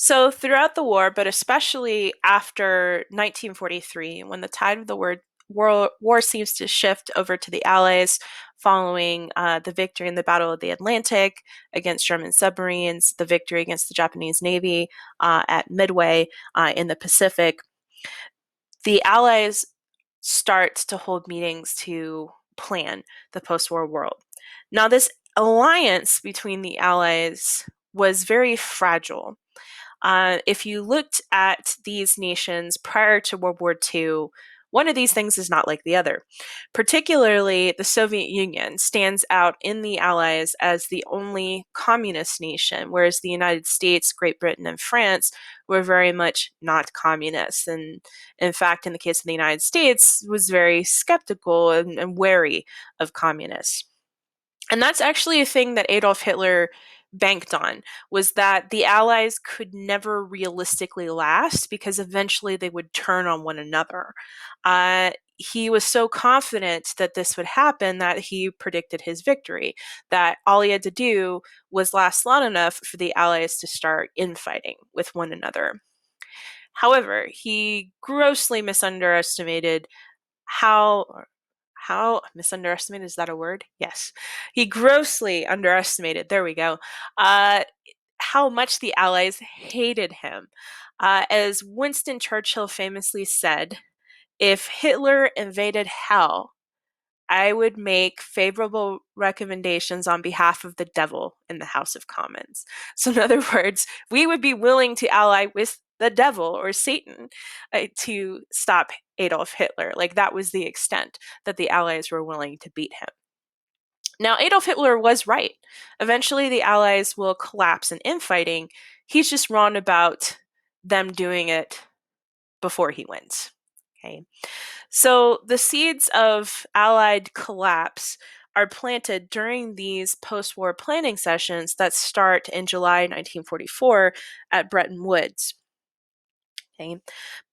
So throughout the war, but especially after 1943, when the tide of the war seems to shift over to the Allies following the victory in the Battle of the Atlantic against German submarines, the victory against the Japanese Navy at Midway in the Pacific, the Allies start to hold meetings to plan the post-war world. Now, this alliance between the Allies was very fragile. If you looked at these nations prior to World War II, one of these things is not like the other. Particularly, the Soviet Union stands out in the Allies as the only communist nation, whereas the United States, Great Britain, and France were very much not communist. And in fact, in the case of the United States, was very skeptical and wary of communists. And that's actually a thing that Adolf Hitler banked on, was that the Allies could never realistically last because eventually they would turn on one another. He was so confident that this would happen that he predicted his victory, that all he had to do was last long enough for the Allies to start infighting with one another. However, he grossly misunderestimated how misunderestimated, is that a word? Yes. He grossly underestimated, there we go, uh, how much the Allies hated him. As Winston Churchill famously said, if Hitler invaded hell, I would make favorable recommendations on behalf of the devil in the House of Commons. So, in other words, we would be willing to ally with the devil or Satan to stop Adolf Hitler. Like, that was the extent that the Allies were willing to beat him. Now, Adolf Hitler was right. Eventually, the Allies will collapse in infighting. He's just wrong about them doing it before he wins. Okay. So the seeds of Allied collapse are planted during these post war planning sessions that start in July 1944 at Bretton Woods. Okay.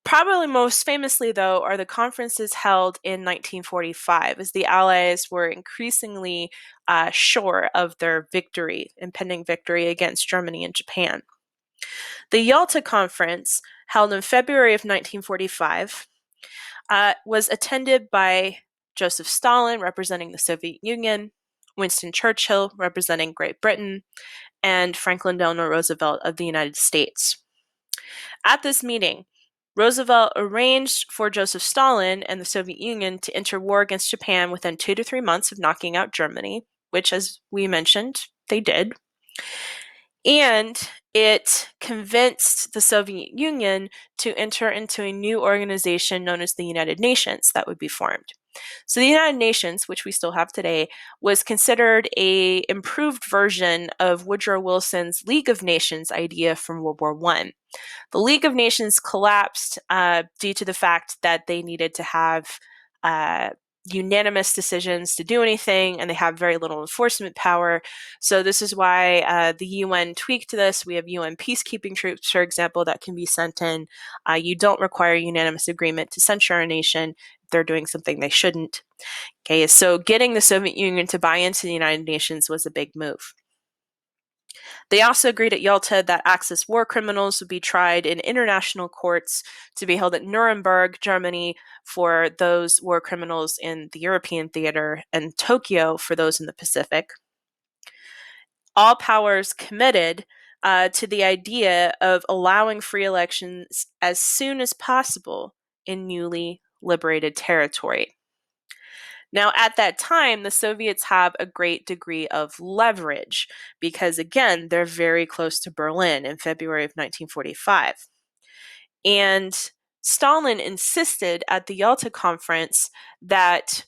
Probably most famously, though, are the conferences held in 1945 as the Allies were increasingly sure of their victory, impending victory against Germany and Japan. The Yalta Conference, held in February of 1945, was attended by Joseph Stalin, representing the Soviet Union, Winston Churchill, representing Great Britain, and Franklin Delano Roosevelt of the United States. At this meeting, Roosevelt arranged for Joseph Stalin and the Soviet Union to enter war against Japan within 2 to 3 months of knocking out Germany, which, as we mentioned, they did. And it convinced the Soviet Union to enter into a new organization known as the United Nations that would be formed. So the United Nations, which we still have today, was considered a improved version of Woodrow Wilson's League of Nations idea from World War I. The League of Nations collapsed due to the fact that they needed to have unanimous decisions to do anything, and they have very little enforcement power. So this is why the UN tweaked this. We have UN peacekeeping troops, for example, that can be sent in. You don't require unanimous agreement to censure a nation if they're doing something they shouldn't. Okay, so getting the Soviet Union to buy into the United Nations was a big move. They also agreed at Yalta that Axis war criminals would be tried in international courts to be held at Nuremberg, Germany, for those war criminals in the European theater, and Tokyo for those in the Pacific. All powers committed to the idea of allowing free elections as soon as possible in newly liberated territory. Now, at that time, the Soviets have a great degree of leverage because, again, they're very close to Berlin in February of 1945. And Stalin insisted at the Yalta Conference that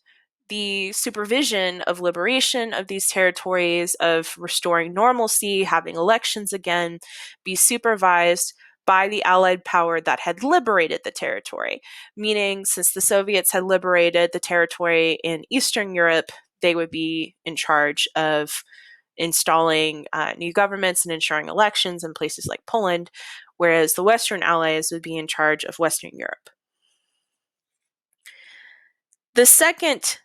the supervision of liberation of these territories, of restoring normalcy, having elections again, be supervised by the Allied power that had liberated the territory. Meaning, since the Soviets had liberated the territory in Eastern Europe, they would be in charge of installing new governments and ensuring elections in places like Poland, whereas the Western Allies would be in charge of Western Europe. The second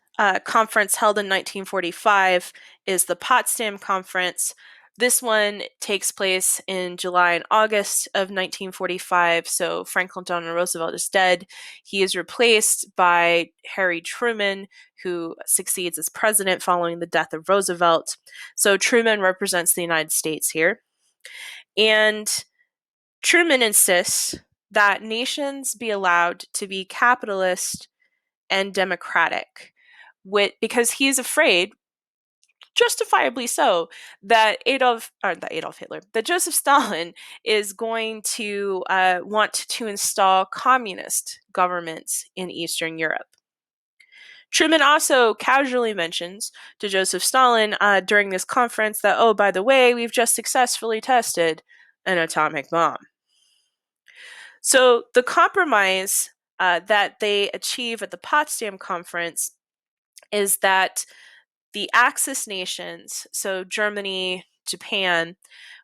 conference held in 1945 is the Potsdam Conference. This one takes place in July and August of 1945, so Franklin Delano Roosevelt is dead. He is replaced by Harry Truman, who succeeds as president following the death of Roosevelt. So Truman represents the United States here. And Truman insists that nations be allowed to be capitalist and democratic, because he's afraid, justifiably so, that Joseph Stalin is going to want to install communist governments in Eastern Europe. Truman also casually mentions to Joseph Stalin during this conference that, oh, by the way, we've just successfully tested an atomic bomb. So the compromise that they achieve at the Potsdam Conference is that the Axis nations, so Germany, Japan,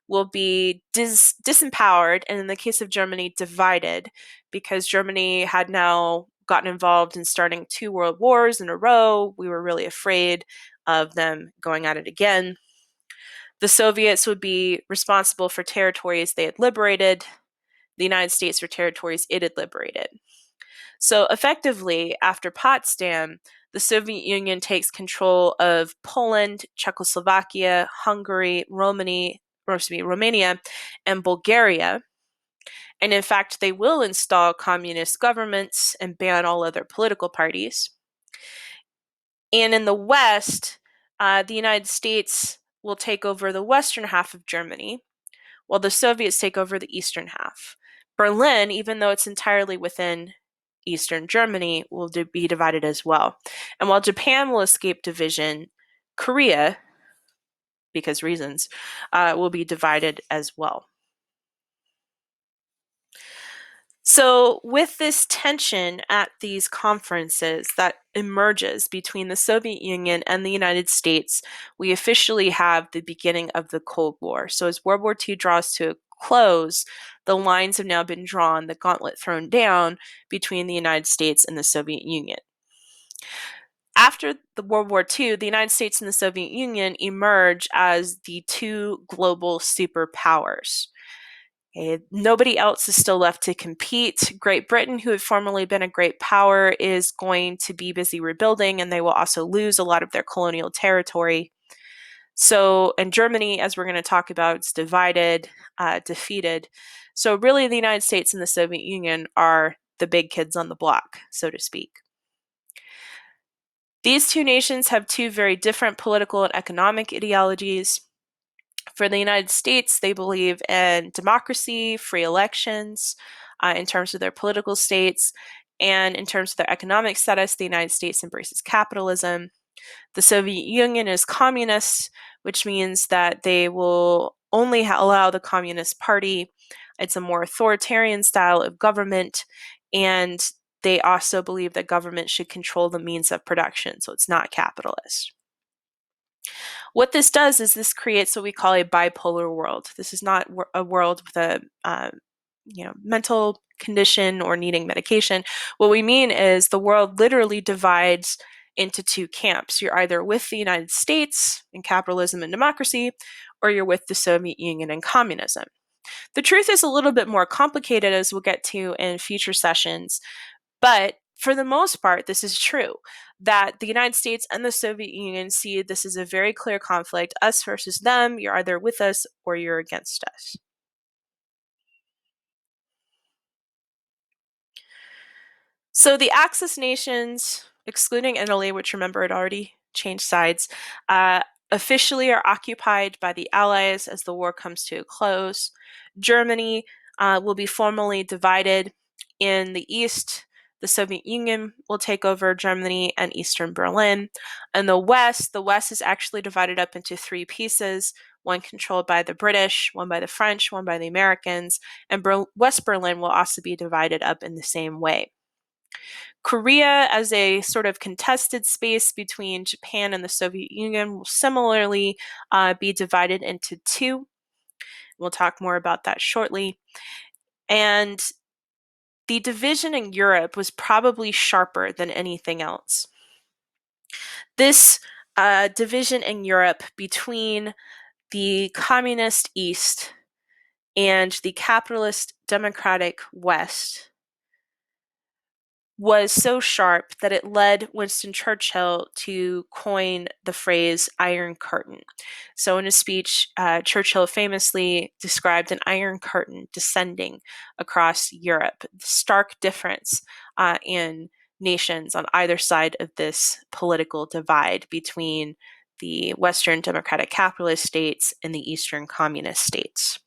will be disempowered, and in the case of Germany, divided, because Germany had now gotten involved in starting 2 world wars in a row. We were really afraid of them going at it again. The Soviets would be responsible for territories they had liberated, the United States for territories it had liberated. So effectively, after Potsdam, the Soviet Union takes control of Poland, Czechoslovakia, Hungary, Romania, and Bulgaria. And in fact, they will install communist governments and ban all other political parties. And in the West, the United States will take over the western half of Germany, while the Soviets take over the eastern half. Berlin, even though it's entirely within Eastern Germany, will be divided as well. And while Japan will escape division, Korea, because reasons, will be divided as well. So, with this tension at these conferences that emerges between the Soviet Union and the United States, we officially have the beginning of the Cold War. So, as World War II draws to a close, the lines have now been drawn, the gauntlet thrown down between the United States and the Soviet Union. After the World War II, the United States and the Soviet Union emerge as the 2 global superpowers. Nobody else is still left to compete. Great Britain, who had formerly been a great power, is going to be busy rebuilding, and they will also lose a lot of their colonial territory. So, and Germany, as we're going to talk about, is divided, defeated. So really, the United States and the Soviet Union are the big kids on the block, so to speak. These 2 nations have 2 very different political and economic ideologies. For the United States, they believe in democracy, free elections, in terms of their political states, and in terms of their economic status, the United States embraces capitalism. The Soviet Union is communist, which means that they will only allow the Communist Party. It's a more authoritarian style of government, and they also believe that government should control the means of production, so it's not capitalist. What this does is this creates what we call a bipolar world. This is not a world with a mental condition or needing medication. What we mean is the world literally divides into 2 camps. You're either with the United States in capitalism and democracy, or you're with the Soviet Union in communism. The truth is a little bit more complicated, as we'll get to in future sessions, but for the most part, this is true, that the United States and the Soviet Union see this as a very clear conflict, us versus them. You're either with us or you're against us. So the Axis nations, excluding Italy, which remember had already changed sides, officially are occupied by the Allies as the war comes to a close. Germany will be formally divided. In the east, the Soviet Union will take over Germany and Eastern Berlin. And the West is actually divided up into 3 pieces, one controlled by the British, one by the French, one by the Americans, and West Berlin will also be divided up in the same way. Korea, as a sort of contested space between Japan and the Soviet Union, will similarly be divided into 2. We'll talk more about that shortly. And the division in Europe was probably sharper than anything else. This division in Europe between the communist East and the capitalist democratic West was so sharp that it led Winston Churchill to coin the phrase Iron Curtain. So, in a speech, Churchill famously described an Iron Curtain descending across Europe. Stark difference in nations on either side of this political divide between the Western democratic capitalist states and the Eastern communist states.